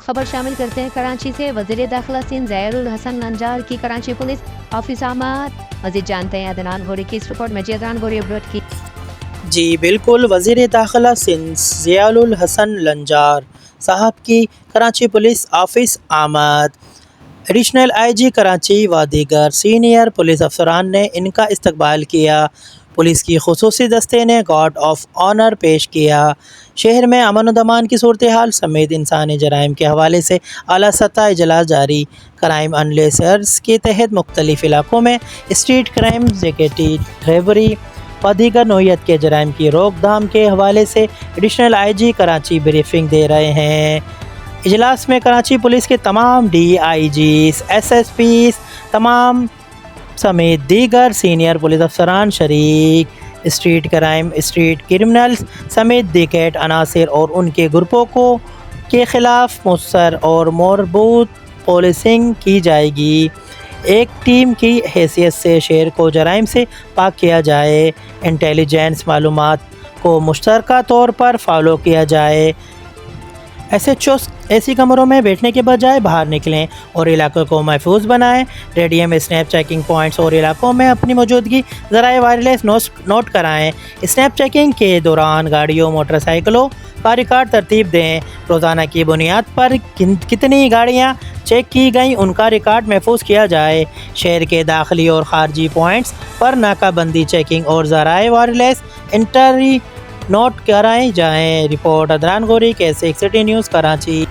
खबर शामिल करते हैं कराची से। वज़ीर दाखिला सिंध ज़ियाउल हसन लंजार की कराची पुलिस ऑफिस आमद। मज़ीद जानते हैं अदनान गौरी की इस रिपोर्ट में। जी अदनान गौरी अपडेट की। जी बिल्कुल, वज़ीर दाखिला सिंध ज़ियाउल हसन लंजार साहब की कराची पुलिस ऑफिस आमद। एडिशनल IG कराची व दीगर सीनियर पुलिस अफसरान ने इनका इस्तकबाल किया। पुलिस की खुसूसी दस्ते ने गार्ड ऑफ ऑनर पेश किया। शहर में अमन व अमान की सूरत हाल समेत इंसानी जराइम के हवाले से आला सतह इजलास जारी। क्राइम एनालिसिस के तहत मुख्तलिफ इलाकों में स्ट्रीट क्राइम, डकैती, थेवरी व दीगर नौइयत के जराइम की रोकथाम के हवाले से एडिशनल IG कराची ब्रीफिंग दे रहे हैं। इजलास में कराची पुलिस के तमाम DIGs, SSPs तमाम समेत दीगर सीनियर पुलिस अफसरान शरीक। स्ट्रीट क्राइम, स्ट्रीट क्रिमिनल्स समेत दिक्कत अनासर और उनके ग्रुपों को के ख़िलाफ़ मुस्तर और मरबूत पुलिसिंग की जाएगी। एक टीम की हैसियत से शहर को जराइम से पाक किया जाए। इंटेलिजेंस मालूमात को मुश्तरका तौर पर फॉलो किया जाए। ऐसी कमरों में बैठने के बजाय बाहर निकलें और इलाकों को महफूज बनाएं। रेडियम स्नैप चेकिंग पॉइंट्स और इलाकों में अपनी मौजूदगी ज़राए वायरलेस नोट कराएं। स्नैप चेकिंग के दौरान गाड़ियों, मोटरसाइकिलों का रिकॉर्ड तरतीब दें। रोज़ाना की बुनियाद पर कितनी गाड़ियां चेक की गई उनका रिकॉर्ड महफूज किया जाए। शहर के दाखिली और खारजी पॉइंट्स पर नाकाबंदी चेकिंग और ज़राए वायरलेस इंटरी नोट कराए जाएँ। Report Adnan Gauri, K6 city news, Karachi.